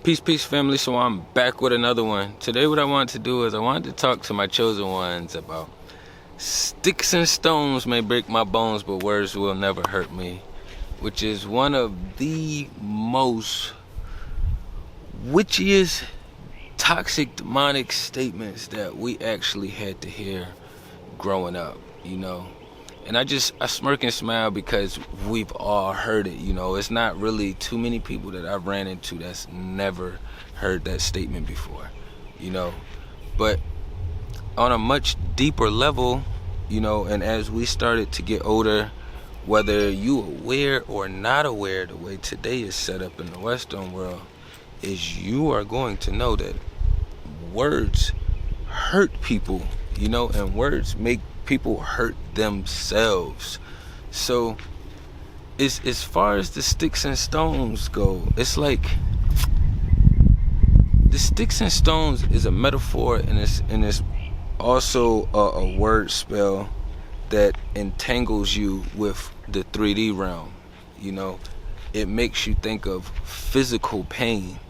Peace family. So I'm back with another one. Today what I wanted to do is I wanted to talk to my chosen ones about sticks and stones may break my bones, but words will never hurt me, which is one of the most witchiest, toxic, demonic statements that we actually had to hear growing up, you know. And I smirk and smile because we've all heard it, you know. It's not really too many people that I've ran into that's never heard that statement before, you know. But on a much deeper level, you know, and as we started to get older, whether you aware or not aware, the way today is set up in the Western world, is you are going to know that words hurt people, you know, and words make people hurt themselves. So as far as the sticks and stones go, it's like the sticks and stones is a metaphor, and it's also a word spell that entangles you with the 3D realm. You know, it makes you think of physical pain,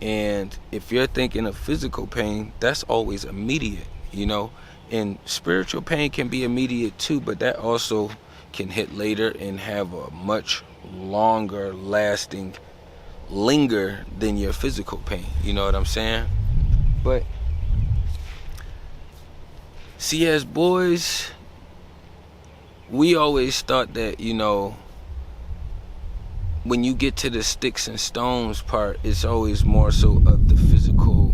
and if you're thinking of physical pain, that's always immediate, you know. And spiritual pain can be immediate too, but that also can hit later and have a much longer lasting linger than your physical pain. You know what I'm saying? But see, as boys, we always thought that, you know, when you get to the sticks and stones part, it's always more so of the physical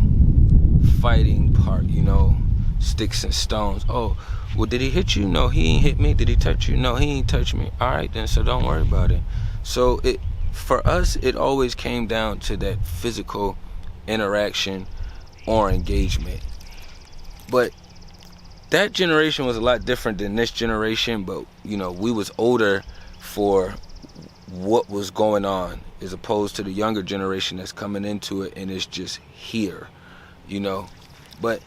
fighting part, you know. Sticks and stones. Oh, well, did he hit you? No, he ain't hit me. Did he touch you? No, he ain't touch me. All right, then, so don't worry about it. So for us, it always came down to that physical interaction or engagement. But that generation was a lot different than this generation, but, you know, we was older for what was going on as opposed to the younger generation that's coming into it and it's just here, you know. But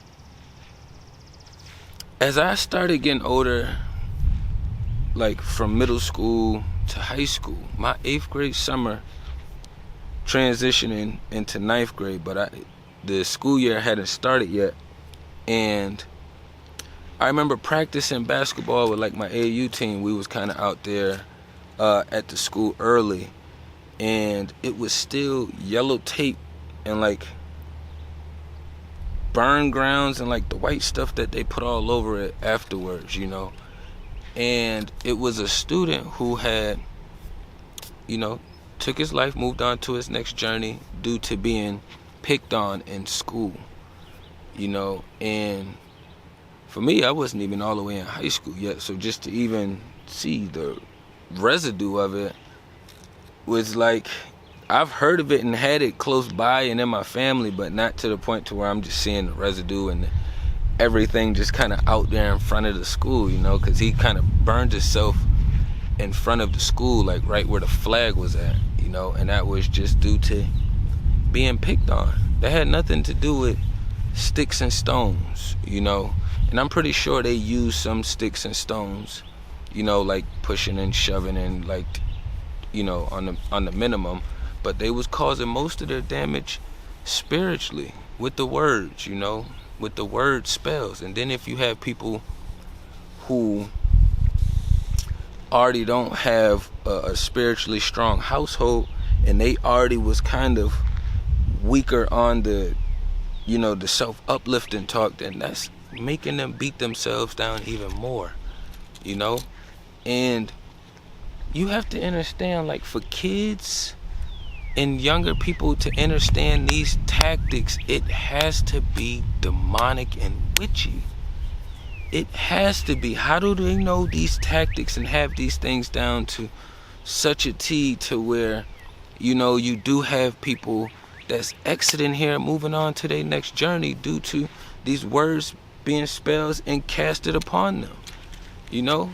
as I started getting older, like from middle school to high school, my 8th grade summer transitioning into 9th grade, but the school year hadn't started yet. And I remember practicing basketball with like my AAU team. We was kind of out there at the school early, and it was still yellow tape and like burn grounds and like the white stuff that they put all over it afterwards, you know. And it was a student who had, you know, took his life, moved on to his next journey due to being picked on in school, you know. And for me, I wasn't even all the way in high school yet, so just to even see the residue of it was like, I've heard of it and had it close by and in my family, but not to the point to where I'm just seeing the residue and everything just kind of out there in front of the school, you know, because he kind of burned himself in front of the school, like right where the flag was at, you know, and that was just due to being picked on. That had nothing to do with sticks and stones, you know, and I'm pretty sure they used some sticks and stones, you know, like pushing and shoving and like, you know, on the minimum. But they was causing most of their damage spiritually with the words, you know, with the word spells. And then if you have people who already don't have a spiritually strong household and they already was kind of weaker on the, you know, the self-uplifting talk, then that's making them beat themselves down even more, you know. And you have to understand, like, for kids and younger people to understand these tactics, it has to be demonic and witchy. It has to be. How do they know these tactics and have these things down to such a T to where, you know, you do have people that's exiting here, moving on to their next journey due to these words being spells and casted upon them, you know,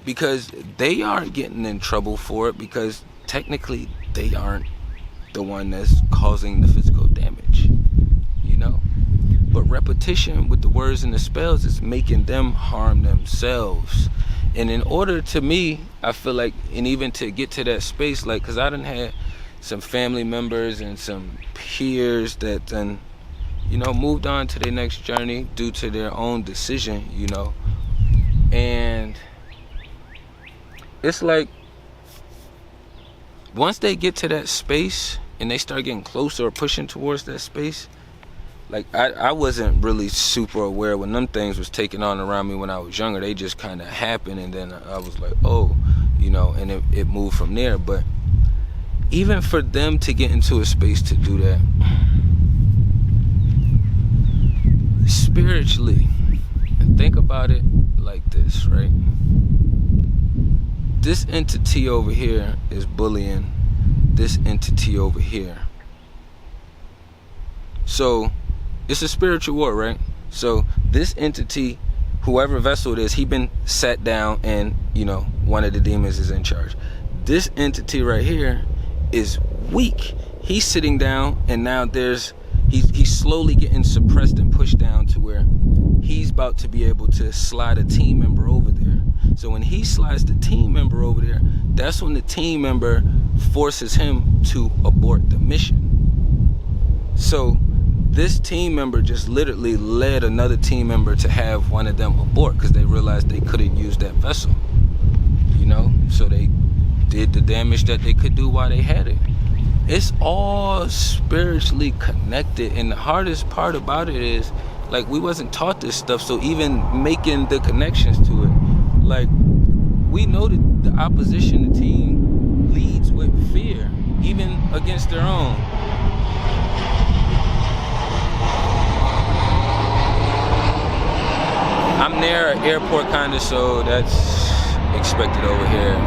because they aren't getting in trouble for it, because technically they aren't the one that's causing the physical damage, you know. But repetition with the words and the spells is making them harm themselves. And in order to me, I feel like, and even to get to that space, like, because I done had some family members and some peers that then, moved on to their next journey due to their own decision, and it's like, once they get to that space and they start getting closer or pushing towards that space, like, I wasn't really super aware when them things was taking on around me when I was younger. They just kind of happened, and then I was like, oh, and it moved from there. But even for them to get into a space to do that, spiritually, and think about it like this, right? This entity over here is bullying this entity over here. So it's a spiritual war, right? So this entity, whoever vessel it is, he been sat down, and one of the demons is in charge. This entity right here is weak. He's sitting down, and now he's slowly getting suppressed and pushed down to where he's about to be able to slide a team member over there. So when he slides the team member over there, that's when the team member forces him to abort the mission. So this team member just literally led another team member to have one of them abort because they realized they couldn't use that vessel. So they did the damage that they could do while they had it. It's all spiritually connected, and the hardest part about it is, like, we wasn't taught this stuff, so even making the connections to it, like, we know that the opposition team leads with fear, even against their own. I'm near an airport kind of, so that's expected over here.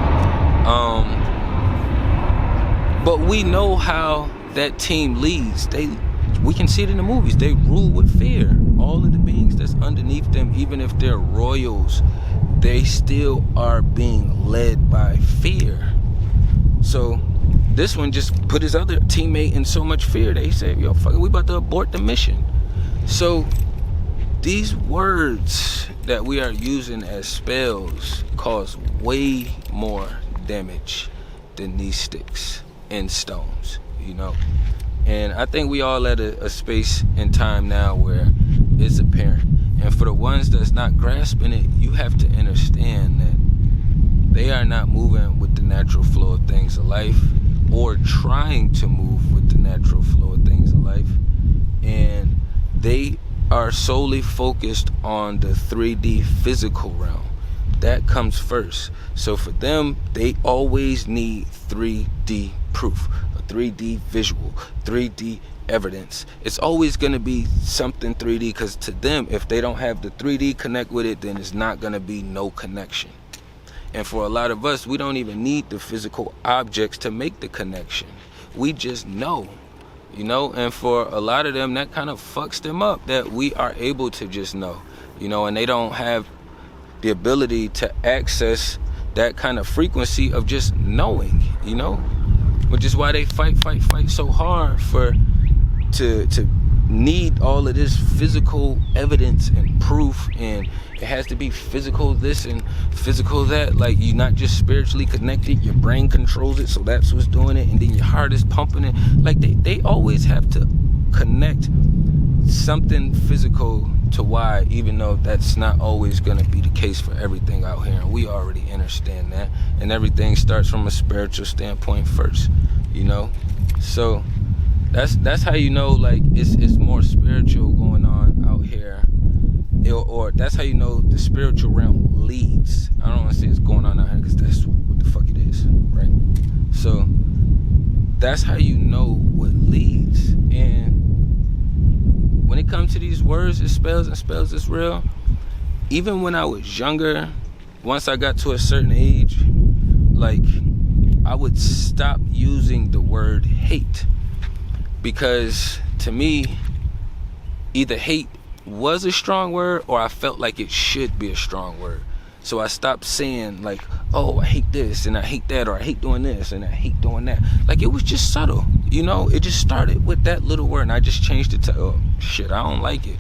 But we know how that team leads. We can see it in the movies. They rule with fear. All of the beings that's underneath them, even if they're royals, they still are being led by fear. So this one just put his other teammate in so much fear that he said, yo, fuck it, we about to abort the mission. So these words that we are using as spells cause way more damage than these sticks and stones, And I think we all at a space in time now where it's apparent. And for the ones that's not grasping it, you have to understand that they are not moving with the natural flow of things of life, or trying to move with the natural flow of things of life. And they are solely focused on the 3D physical realm. That comes first. So for them, they always need 3D proof, a 3D visual, 3D evidence. It's always going to be something 3D, because to them, if they don't have the 3D connect with it, then it's not going to be no connection. And for a lot of us, we don't even need the physical objects to make the connection. We just know. And for a lot of them, that kind of fucks them up, that we are able to just know, and they don't have the ability to access that kind of frequency of just knowing, which is why they fight so hard to need all of this physical evidence and proof, and it has to be physical this and physical that. Like, you're not just spiritually connected, your brain controls it, so that's what's doing it, and then your heart is pumping it. Like, they always have to connect something physical to why, even though that's not always going to be the case for everything out here, and we already understand that, and everything starts from a spiritual standpoint first, so that's how like it's more spiritual going on out here, or that's how the spiritual realm leads. I don't want to say it's going on out here, because that's what the fuck it is, right? So that's how what leads. And when it comes to these words and spells is real. Even when I was younger, once I got to a certain age, like, I would stop using the word hate, because to me, either hate was a strong word, or I felt like it should be a strong word. So I stopped saying, like, oh, I hate this and I hate that, or I hate doing this and I hate doing that. Like, it was just subtle. You know, it just started with that little word, and I just changed it to, oh, shit, I don't like it.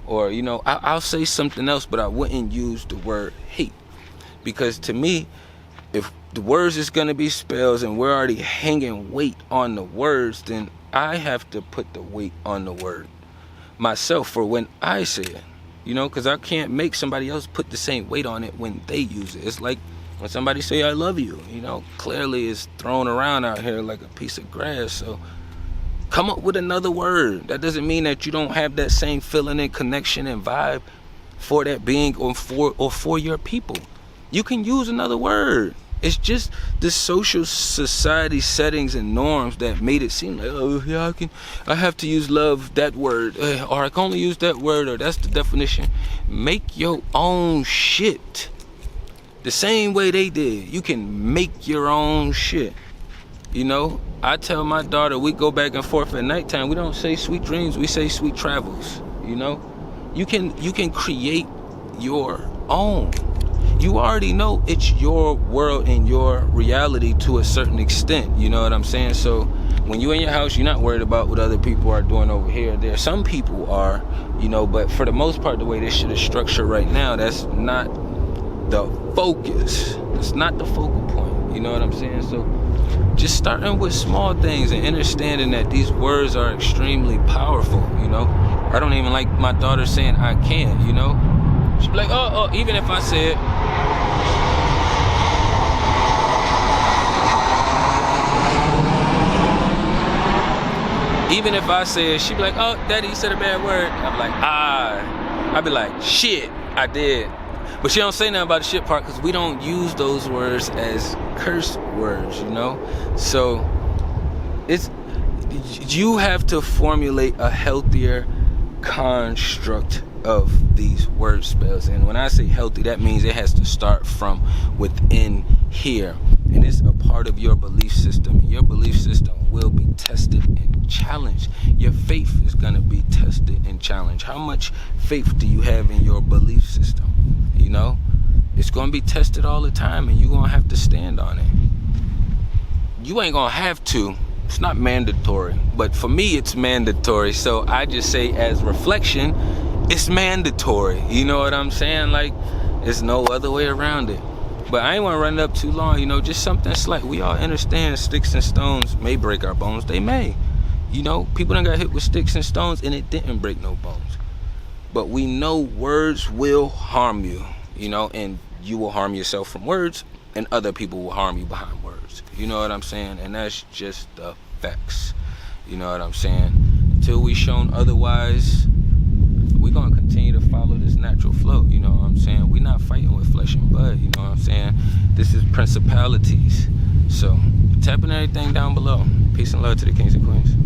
Or, you know, I'll say something else, but I wouldn't use the word hate. Because to me, if the words is going to be spells and we're already hanging weight on the words, then I have to put the weight on the word myself for when I say it. You know, because I can't make somebody else put the same weight on it when they use it. It's like when somebody say, I love you, you know, clearly it's thrown around out here like a piece of grass. So come up with another word. That doesn't mean that you don't have that same feeling and connection and vibe for that being or for your people. You can use another word. It's just the social society settings and norms that made it seem like, oh yeah, I have to use love, that word, or I can only use that word, or that's the definition. Make your own shit. The same way they did. You can make your own shit. You know, I tell my daughter, we go back and forth at nighttime. We don't say sweet dreams, we say sweet travels. You know, you can create your own. You already know it's your world and your reality to a certain extent. You know what I'm saying? So when you're in your house, you're not worried about what other people are doing over here or there. Some people are, you know, but for the most part, the way this shit is structured right now, that's not the focus. It's not the focal point. You know what I'm saying? So just starting with small things and understanding that these words are extremely powerful. You know, I don't even like my daughter saying I can't, you know. She'd be like, oh, even if I said, she'd be like, oh, Daddy, you said a bad word. I'm like, I'd be like, shit, I did. But she don't say nothing about the shit part because we don't use those words as curse words, you know? So you have to formulate a healthier construct of these word spells. And when I say healthy, that means it has to start from within here. And it's a part of your belief system. Your belief system will be tested and challenged. Your faith is going to be tested and challenged. How much faith do you have in your belief system? You know, it's going to be tested all the time, and you're going to have to stand on it. You ain't going to have to. It's not mandatory. But for me, it's mandatory. So I just say as reflection, it's mandatory. You know what I'm saying? Like, there's no other way around it. But I ain't want to run it up too long. You know, just something slight. We all understand sticks and stones may break our bones. They may. You know, people done got hit with sticks and stones and it didn't break no bones. But we know words will harm you. You know, and you will harm yourself from words, and other people will harm you behind words. You know what I'm saying? And that's just the facts. You know what I'm saying? Until we shown otherwise, we're going to continue to follow this natural flow. You know what I'm saying? We're not fighting with flesh and blood. You know what I'm saying? This is principalities. So, tapping everything down below. Peace and love to the kings and queens.